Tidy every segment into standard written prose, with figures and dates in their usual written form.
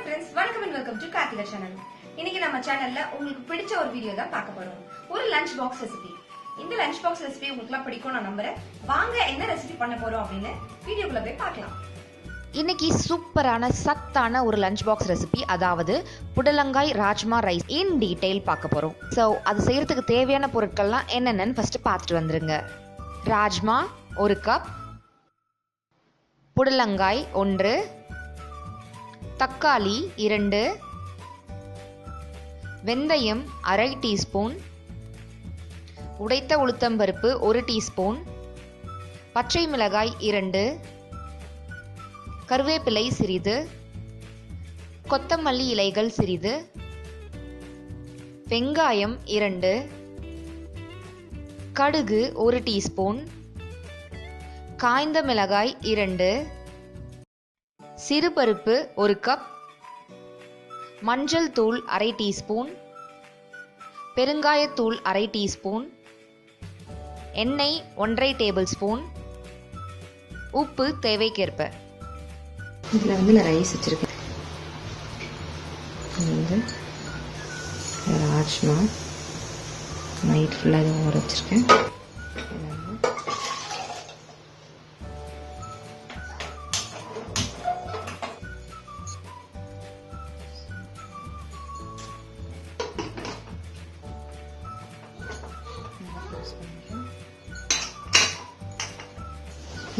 friends, welcome and welcome to Karthikha channel. இன்னைக்கு நம்ம சேனல்ல உங்களுக்கு பிடிச்ச ஒரு வீடியோ தான் பார்க்க போறோம். ஒரு லஞ்ச் பாக்ஸ் ரெசிபி. இந்த லஞ்ச் பாக்ஸ் ரெசிபி உங்களுக்கு பிடிக்கும் நான் நம்புறேன். வாங்க என்ன ரெசிபி பண்ண போறோம் அப்படினு வீடியோக்குள்ள போய் பார்க்கலாம். இன்னைக்கு சூப்பரான சத்தான ஒரு லஞ்ச் பாக்ஸ் ரெசிபி, அதாவது புடலங்காய் ராஜ்மா ரைஸ் இன் டீடைல் பார்க்க போறோம். சோ அது செய்யறதுக்கு தேவையான பொருட்கள்லாம் என்னென்னன்னு ஃபர்ஸ்ட் பார்த்துட்டு வந்துருங்க. ராஜ்மா 1 கப், புடலங்காய் 1, தக்காளி 2, வெந்தயம் அரை டீஸ்பூன், உடைத்த உளுத்தம்பருப்பு 1 டீஸ்பூன், பச்சை மிளகாய் 2, கருவேப்பிலை சிறிது, கொத்தமல்லி இலைகள் சிறிது, வெங்காயம் 2, கடுகு 1 டீஸ்பூன், காய்ந்த மிளகாய் 2, சிறுபருப்பு 1 கப், மஞ்சள் தூள் அரை டீஸ்பூன், பெருங்காயத்தூள் அரை டீஸ்பூன், எண்ணெய் 1/2 டேபிள் ஸ்பூன், உப்பு தேவைக்கேற்ப. இதில் நான் ரைஸ் வச்சுருக்கேன். ராஜ்மா நைட் ஃபுல்லாக இதை ஊற வச்சுருக்கேன்.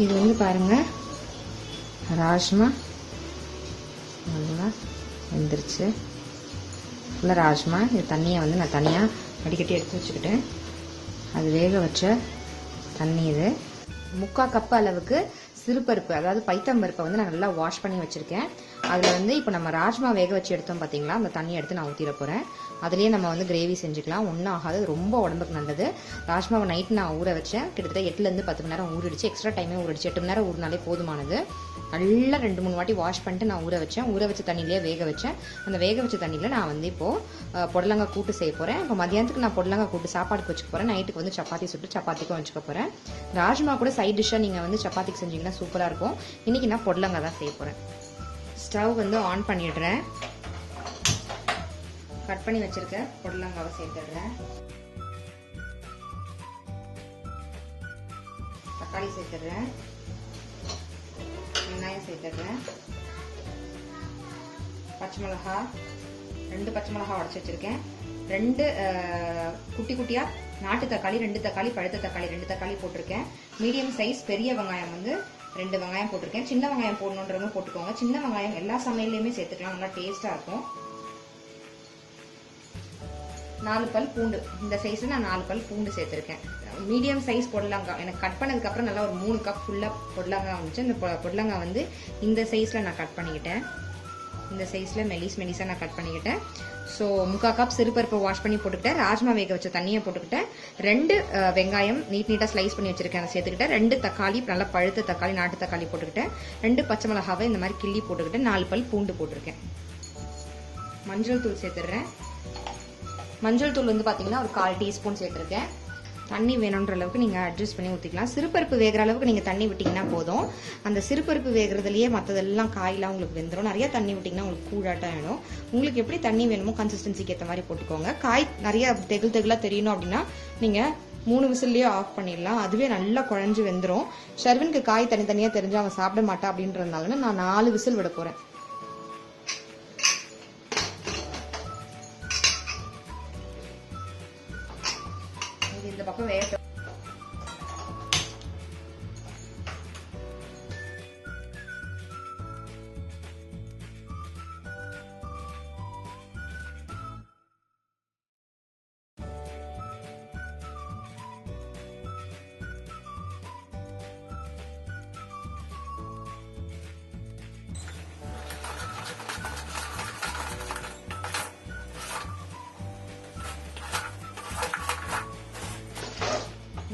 இது பாருங்க, ராஜ்மா நல்லா வெந்துருச்சு. ஃபுல்லாக ராஜ்மா. இது தண்ணியை நான் தனியாக வடிகட்டி எடுத்து வச்சுக்கிட்டேன். அது வேக வச்ச தண்ணி. இது 3/4 கப் அளவுக்கு சிறுபருப்பு, அதாவது பைத்தம்பருப்பை நான் நல்லா வாஷ் பண்ணி வச்சுருக்கேன். அதில் இப்போ நம்ம ராஜ்மா வேக வச்சு எடுத்தோம் பார்த்தீங்களா, அந்த தண்ணியை எடுத்து நான் ஊற்றிட போகிறேன். அதுலேயே நம்ம கிரேவி செஞ்சுக்கலாம். ஒன்றும் ஆகாது, ரொம்ப உடம்புக்கு நல்லது. ராஜ்மாவை நைட்டு நான் ஊற வச்சேன். கிட்டத்தட்ட 8லேருந்து 10 மணி நேரம் ஊறிடுச்சு. எக்ஸ்ட்ரா டைமே ஊறிடுச்சு. 8 மணி நேரம் ஊறினாலே போதுமானது. நல்லா 2-3 வாட்டி வாஷ் பண்ணிட்டு நான் ஊற வச்சேன். ஊற வச்ச தண்ணியிலே வேக வச்சேன். அந்த வேக வச்ச தண்ணியில் நான் இப்போது புடலங்காய் கூட்டு செய்ய போகிறேன். இப்போ மதியானத்துக்கு நான் புடலங்காய் கூட்டு சாப்பாடுக்கு வச்சுக்க போகிறேன். நைட்டுக்கு சப்பாத்தி சுட்டு சப்பாத்திக்கும் வச்சுக்க போகிறேன். ராஜ்மா கூட சைட் டிஷ்ஷாக நீங்கள் சப்பாத்திக்கு செஞ்சிங்கன்னா சூப்பராக இருக்கும். இன்றைக்கி நான் புடலங்காய் தான் செய்ய போகிறேன். ஸ்டவ் ஆன் பண்ணிடுறேன். கட் பண்ணி வச்சிருக்க புடலங்காவை சேர்த்துடுறேன். தக்காளி சேர்த்துடுறேன். வெங்காயம் சேர்த்துடுறேன். பச்சை மிளகா 2 பச்சை மிளகா உடச்சி வச்சிருக்கேன். 2 குட்டி குட்டியா நாட்டு தக்காளி, 2 தக்காளி, பழுத்த தக்காளி 2 தக்காளி போட்டிருக்கேன். மீடியம் சைஸ் பெரிய வெங்காயம் 2 வெங்காயம் போட்டிருக்கேன். சின்ன வெங்காயம் போடணுன்றவங்க போட்டுக்கோங்க. சின்ன வெங்காயம் எல்லா சமையல்லையுமே சேர்த்துக்கலாம், நல்லா டேஸ்டா இருக்கும். 4 பல் பூண்டு. இந்த சைஸ்ல நான் 4 பல் பூண்டு சேர்த்திருக்கேன். மீடியம் சைஸ் புடலங்காய் எனக்கு கட் பண்ணதுக்கு அப்புறம் நல்லா ஒரு 3 கப் ஃபுல்லா புடலங்காய் வந்துச்சு. இந்த புடலங்காய் இந்த சைஸ்ல நான் கட் பண்ணிக்கிட்டேன். இந்த சைஸ்ல மெலிசா நான் கட் பண்ணிக்கிட்டேன். ஸோ 3/4 கப் சிறுபருப்பை வாஷ் பண்ணி போட்டுக்கிட்டேன். ராஜ்மா வேக வச்ச தண்ணியை போட்டுக்கிட்டேன். 2 வெங்காயம் நீட்டா ஸ்லைஸ் பண்ணி வச்சிருக்கேன், அதை சேர்த்துக்கிட்டேன். 2 தக்காளி, நல்லா பழுத்த தக்காளி, நாட்டு தக்காளி போட்டுக்கிட்டேன். 2 பச்சை மிளகாவை இந்த மாதிரி கிள்ளி போட்டுக்கிட்டேன். 4 பல் பூண்டு போட்டிருக்கேன். மஞ்சள் தூள் சேர்த்துடுறேன். மஞ்சள் தூள் பாத்தீங்கன்னா ஒரு 1/4 டீஸ்பூன் சேர்த்துருக்கேன். தண்ணி வேணுன்ற அளவுக்கு நீங்க அட்ஜஸ்ட் பண்ணி ஊற்றிக்கலாம். சிறுபருப்பு வேகிற அளவுக்கு நீங்க தண்ணி விட்டீங்கன்னா போதும். அந்த சிறுபருப்பு வேகிறதுலயே மற்றதெல்லாம் காயெல்லாம் உங்களுக்கு வெந்துடும். நிறைய தண்ணி விட்டீங்கன்னா உங்களுக்கு கூழாட்டம் வேணும். உங்களுக்கு எப்படி தண்ணி வேணுமோ கன்சிஸ்டன்சிக்கு ஏற்ற மாதிரி போட்டுக்கோங்க. காய் நிறைய தெகுலா தெரியணும் அப்படின்னா நீங்க 3 விசில்லயே ஆஃப் பண்ணிடலாம். அதுவே நல்லா குழஞ்சு வெந்துடும். ஷர்வினுக்கு காய் தனித்தனியா தெரிஞ்சு அவன் சாப்பிட மாட்டா அப்படின்றதுனால நான் 4 விசில் விட போறேன். இந்த பக்கம் வேகட்டும்.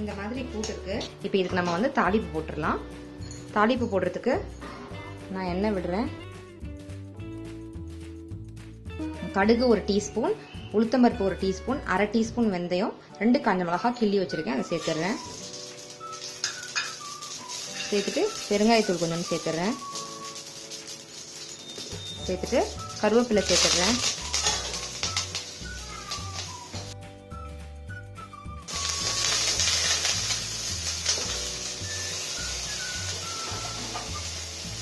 இந்த மாதிரி கூட்டுக்கு இப்போ இதுக்கு நம்ம தாளிப்பு போட்டுடலாம். தாளிப்பு போடுறதுக்கு நான் எண்ணெய் விடுறேன். கடுகு 1 டீஸ்பூன், உளுத்தம்பருப்பு 1 டீஸ்பூன், 1/2 டீஸ்பூன் வெந்தயம், 2 காஞ்ச மிளகாய் கிள்ளி வச்சிருக்கேன், அதை சேர்த்துடுறேன். சேர்த்துட்டு பெருங்காயத்தூள் கொஞ்சம் சேர்த்துடுறேன். சேர்த்துட்டு கருவேப்பிலை சேர்த்துடுறேன்.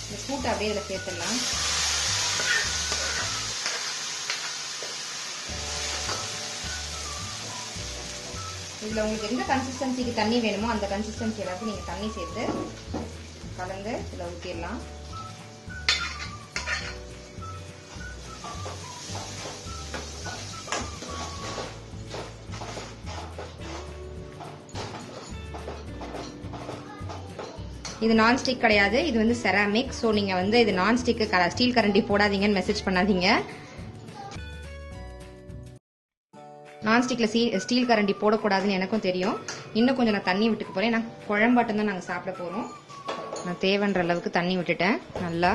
இந்த கூட்டை அப்படியே இதில் சேர்த்துடலாம். இதில் உங்களுக்கு எந்த கன்சிஸ்டன்சிக்கு தண்ணி வேணுமோ அந்த கன்சிஸ்டன்சி அளவுக்கு நீங்கள் தண்ணி சேர்த்து கலந்து இதில் ஊற்றிடலாம். இது நான்ஸ்டிக் கிடையாது, இது வந்து செராமிக். ஸோ நீங்கள் வந்து இது நான்ஸ்டிக்கு ஸ்டீல் கரண்டி போடாதீங்கன்னு மெசேஜ் பண்ணாதீங்க. நான்ஸ்டிக்ல ஸ்டீல் கரண்டி போடக்கூடாதுன்னு எனக்கும் தெரியும். இன்னும் கொஞ்சம் நான் தண்ணி விட்டுக்க போறேன். நான் குழம்பாட்டம் தான் நாங்கள் சாப்பிட போறோம். நான் தேவைன்ற அளவுக்கு தண்ணி விட்டுட்டேன். நல்லா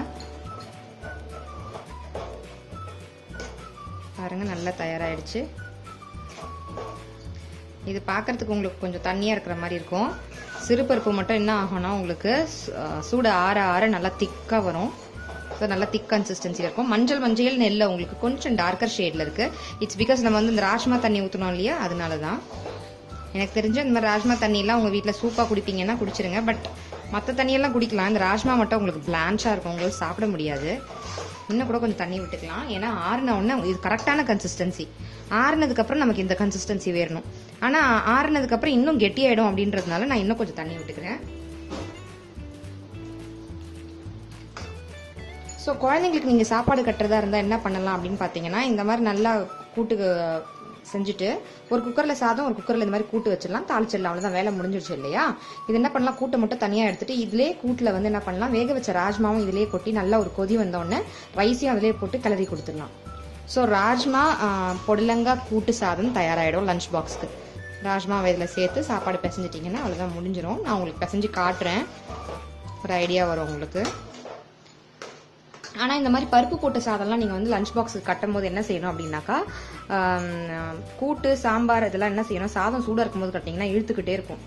பாருங்க, நல்லா தயாராகிடுச்சு. இது பார்க்கறதுக்கு உங்களுக்கு கொஞ்சம் தண்ணியா இருக்கிற மாதிரி இருக்கும். சிறுபருப்பு மட்டும் என்ன ஆகும்னா உங்களுக்கு சூடு ஆற ஆற நல்லா திக்கா வரும். ஸோ நல்லா திக் கன்சிஸ்டன்சியில் இருக்கும். மஞ்சள் நெல்ல உங்களுக்கு கொஞ்சம் டார்க்கர் ஷேடில் இருக்கு. இட்ஸ் பிகாஸ் நம்ம வந்து இந்த ராஜ்மா தண்ணி ஊற்றணும் இல்லையா, அதனால தான். எனக்கு தெரிஞ்சு இந்த மாதிரி ராஜ்மா தண்ணியெல்லாம் உங்கள் வீட்டில் சூப்பாக குடிப்பீங்கன்னா குடிச்சிருங்க. பட் மற்ற தண்ணியெல்லாம் குடிக்கலாம். இந்த ராஜ்மா மட்டும் உங்களுக்கு பிளான்ச்சாக இருக்கும், உங்களுக்கு சாப்பிட முடியாது. இன்னும் கூட கொஞ்சம் தண்ணி விட்டுக்கலாம். ஏன்னா ஆறுன உடனே இது கரெக்டான கன்சிஸ்டன்சி. ஆறுனதுக்கப்புறம் நமக்கு இந்த கன்சிஸ்டன்சி வேணும். ஆனால் ஆறுனதுக்கப்புறம் இன்னும் கெட்டியாயிடும் அப்படின்றதுனால நான் இன்னும் கொஞ்சம் தண்ணி விட்டுக்கிறேன். ஸோ குழந்தைங்களுக்கு நீங்கள் சாப்பாடு கட்டுறதா இருந்தால் என்ன பண்ணலாம் அப்படின்னு பார்த்தீங்கன்னா, இந்த மாதிரி நல்லா கூட்டு செஞ்சுட்டு ஒரு குக்கரில் சாதம், ஒரு குக்கரில் இந்த மாதிரி கூட்டு வச்சிடலாம், தாளிச்சிடலாம். அவ்வளோதான், வேலை முடிஞ்சிருச்சு இல்லையா. இது என்ன பண்ணலாம், கூட்டை மட்டும் தனியாக எடுத்துட்டு இதிலே கூட்டில் வந்து என்ன பண்ணலாம், வேக வச்ச ராஜ்மாவும் இதிலே கொட்டி நல்லா ஒரு கொதி வந்தோடனே ரைஸையும் அதிலே போட்டு கிளறி கொடுத்துடலாம். ஸோ ராஜ்மா புடலங்காய் கூட்டு சாதம் தயாராகிடும் லஞ்ச் பாக்ஸ்க்கு. ராஜ்மாவை இதில் சேர்த்து சாப்பாடு பிசைஞ்சிட்டிங்கன்னா அவ்வளோதான், முடிஞ்சிடும். நான் உங்களுக்கு பிசைஞ்சு காட்டுறேன், ஒரு ஐடியா வரும் உங்களுக்கு. ஆனால் இந்த மாதிரி பருப்பு போட்ட சாதம்லாம் நீங்கள் வந்து லஞ்ச் பாக்ஸுக்கு கட்டும் போது என்ன செய்யணும் அப்படின்னாக்கா, கூட்டு சாம்பார் இதெல்லாம் என்ன செய்யணும், சாதம் சூடாக இருக்கும்போது கட்டிங்கன்னா இழுத்துக்கிட்டே இருக்கும்.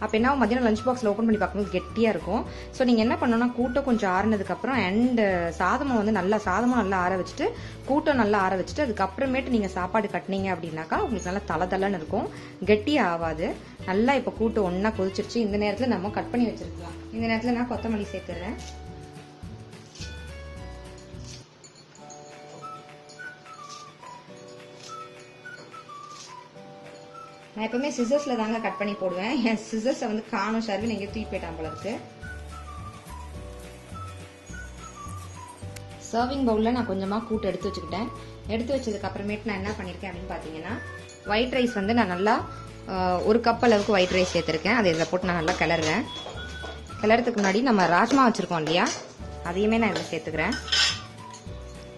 அப்போ என்ன மத்தியானம் லஞ்ச் பாக்ஸில் ஓப்பன் பண்ணி பார்க்கும்போது கெட்டியாக இருக்கும். ஸோ நீங்கள் என்ன பண்ணணும்னா, கூட்டை கொஞ்சம் ஆறுனதுக்கப்புறம் அண்ட் சாதமும் வந்து சாதமும் நல்லா ஆற வச்சுட்டு கூட்டம் நல்லா ஆற வச்சுட்டு அதுக்கப்புறமேட்டு நீங்கள் சாப்பாடு கட்டினீங்க அப்படின்னாக்கா உங்களுக்கு நல்லா தளதளன்னு இருக்கும், கெட்டியாக ஆகாது. நல்லா இப்போ கூட்டு ஒன்றா கொதிச்சிருச்சு. இந்த நேரத்தில் நம்ம கட் பண்ணி வச்சிருக்கலாம். இந்த நேரத்தில் நான் கொத்தமல்லி சேர்த்துறேன். நான் எப்பவுமே சிசர்ஸ்ல தாங்க கட் பண்ணி போடுவேன். என் சிசர்ஸை வந்து காணும், ஷர்வின் எங்கேயும் தூக்கி போயிட்டான் போல இருக்கு. சர்விங் பவுலில் நான் கொஞ்சமாக கூட்டு எடுத்து வச்சுக்கிட்டேன். எடுத்து வச்சதுக்கு அப்புறமேட்டு நான் என்ன பண்ணியிருக்கேன் அப்படின்னு பார்த்தீங்கன்னா, ஒயிட் ரைஸ் வந்து நான் நல்லா ஒரு கப் அளவுக்கு ஒயிட் ரைஸ் சேர்த்துருக்கேன். அதை இதில் போட்டு நான் நல்லா கிளறுறேன். கிளறதுக்கு முன்னாடி நம்ம ராஜ்மா வச்சுருக்கோம் இல்லையா, அதையுமே நான் இதில் சேர்த்துக்கிறேன்.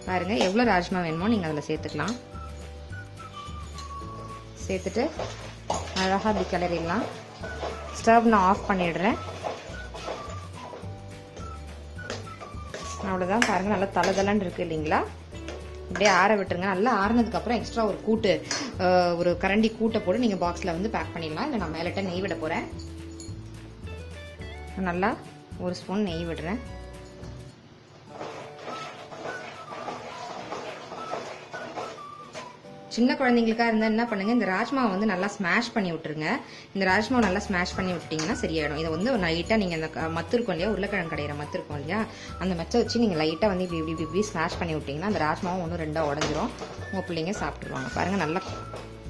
பாருங்கள், எவ்வளோ ராஜ்மா வேணுமோ நீங்கள் அதில் சேர்த்துக்கலாம். சேர்த்துட்டு அழகாக அப்படி கிளறிடலாம். ஸ்டவ் நான் ஆஃப் பண்ணிடுறேன். அவ்வளோதான், பாருங்கள் நல்லா தளதளன்னு இருக்குது இல்லைங்களா. இப்படியே ஆற விட்டுருங்க. நல்லா ஆறுனதுக்கப்புறம் எக்ஸ்ட்ரா ஒரு கூட்டு, ஒரு கரண்டி கூட்டை போட்டு நீங்கள் பாக்ஸில் வந்து பேக் பண்ணிடலாம். இல்லை நான் மேலிட்ட நெய் விட போகிறேன். நல்லா ஒரு ஸ்பூன் நெய் விடுறேன். சின்ன குழந்தைங்களுக்காக இருந்தால் என்ன பண்ணுங்க, இந்த ராஜ்மாவை வந்து நல்லா ஸ்மாஷ் பண்ணி விட்டுருங்க. இந்த ராஜ்மாவை நல்லா ஸ்மாஷ் பண்ணி விட்டுட்டீங்கன்னா சரியாயிடும். இதை வந்து லைட்டாக நீங்கள் இந்த மத்து இருக்கும் இல்லையா, உருளைக்கிழங்கு கடையிற மத்து இருக்கும் இல்லையா, அந்த மச்சை வச்சு நீங்கள் லைட்டாக வந்து இப்படி ஸ்மாஷ் பண்ணி விட்டிங்கன்னா அந்த ராஜ்மாவும் ஒன்று ரெண்டாக உடஞ்சிரும். உங்கள் பிள்ளைங்க சாப்பிட்டுருவாங்க. பாருங்கள் நல்லா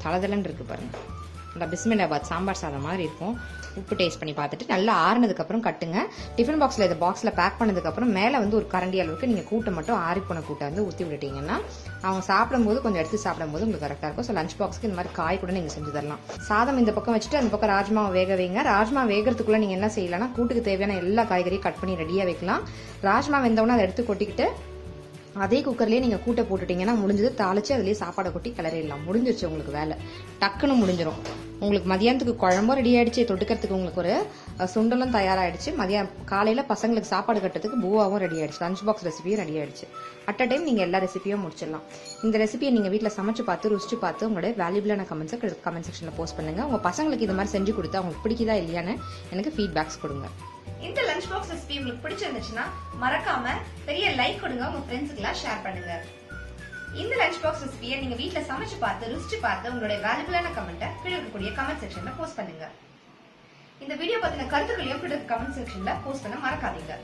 தளதளன்னு இருக்குது பாருங்கள். நல்லா பிஸ்மில்லாபாத் சாம்பார் சாதம் மாதிரி இருக்கும். உப்பு டேஸ்ட் பண்ணி பார்த்துட்டு நல்லா ஆறுனதுக்கப்புறம் கட்டுங்க. டிஃபன் பாக்ஸில் இதை பாக்ஸில் பேக் பண்ணதுக்கப்புறம் மேலே வந்து ஒரு கரண்டி அளவுக்கு நீங்கள் கூட்டை மட்டும் ஆறிப்போன கூட்டை வந்து ஊற்றி விட்டுட்டீங்கன்னா அவங்க சாப்பிடும்போது கொஞ்சம் எடுத்து சாப்பிடும்போது உங்களுக்கு கரெக்டாக இருக்கும். ஸோ லஞ்ச் பாக்ஸ்க்கு இந்த மாதிரி காய் கூட நீங்கள் செஞ்சு தரலாம். சாதம் இந்த பக்கம் வச்சுட்டு அந்த பக்கம் ராஜ்மாவை வேக வைங்க. ராஜ்மா வேகிறதுக்குள்ளே நீங்கள் என்ன செய்யலாம்னா, கூட்டுக்கு தேவையான எல்லா காய்கறியும் கட் பண்ணி ரெடியாக வைக்கலாம். ராஜ்மா வெந்தவுடனே அதை எடுத்து கொட்டிக்கிட்டு அதே குக்கர்லேயே நீங்கள் கூட்டை போட்டுட்டீங்கன்னா முடிஞ்சது, தாளிச்சு அதுலேயே சாப்பாடை கொட்டி கிளறிடலாம். முடிஞ்சிருச்சு உங்களுக்கு வேலை, டக்குன்னு முடிஞ்சிடும். உங்களுக்கு மதியானத்துக்கு குழம்பும் ரெடி ஆயிடுச்சு, தொட்டுக்கிறதுக்கு உங்களுக்கு ஒரு சுண்டலும் தயாராகிடுச்சு. காலையில் பசங்களுக்கு சாப்பாடு கட்டுறதுக்கு பூவாவும் ரெடி ஆயிடுச்சு, லஞ்ச் பாக்ஸ் ரெசிபியும் ரெடி ஆயிடுச்சு. அட் அ டைம் நீங்கள் எல்லா ரெசிபியும் முடிச்சிடலாம். இந்த ரெசிபியை நீங்கள் வீட்டில் சமைச்சு பார்த்து ருசிச்சு பார்த்து உங்களோட வேல்யூபிளான கமெண்ட்ஸை கமெண்ட் செக்ஷனில் போஸ்ட் பண்ணுங்கள். உங்கள் பசங்களுக்கு இது மாதிரி செஞ்சு கொடுத்தா அவங்களுக்கு பிடிக்குதா இல்லையான்னு எனக்கு ஃபீட்பேக்ஸ் கொடுங்க. இந்த லஞ்ச் பாக்ஸ் ரெசிபி உங்களுக்கு பிடிச்சிருந்துச்சுன்னா மறக்காம பெரிய லைக் கொடுங்க, உங்க ஃப்ரெண்ட்ஸுக்கு எல்லாம் ஷேர் பண்ணுங்க. இந்த லஞ்ச் பாக்ஸ் ரெசிபியை நீங்க வீட்ல சமைச்சு பார்த்து ருசிச்சு பார்த்து உங்களுடைய வேல்யூபிளான கமெண்ட்டை கீழே இருக்கக்கூடிய கமெண்ட் செக்ஷன்ல போஸ்ட் பண்ணுங்க. இந்த வீடியோ பத்தின கருத்துக்களையும் கீழே கமெண்ட் செக்ஷன்ல போஸ்ட் பண்ண மறக்காதீங்க.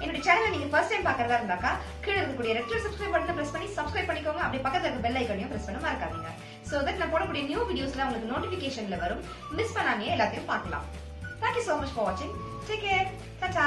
என்னோட சேனலை நீங்க ஃபர்ஸ்ட் டைம் பாக்குறதா இருந்தாக்கா கீழே இருக்கக்கூடிய ரெட் கலர் சப்ஸ்கிரைப் பட்டனை பிரஸ் பண்ணி சப்ஸ்கிரைப் பண்ணிக்கோங்க. அப்படியே பக்கத்துல இருக்க பெல் ஐகானையும் பிரஸ் பண்ண மறக்காதீங்க. சோ தட் நான் போடக்கூடிய நியூ வீடியோஸ்ல உங்களுக்கு நோட்டிபிகேஷன்ல வரும். மிஸ் பண்ணாமயே எல்லாத்தையும் பார்க்கலாம். Thank you so much for watching. Take care. Ta-ta.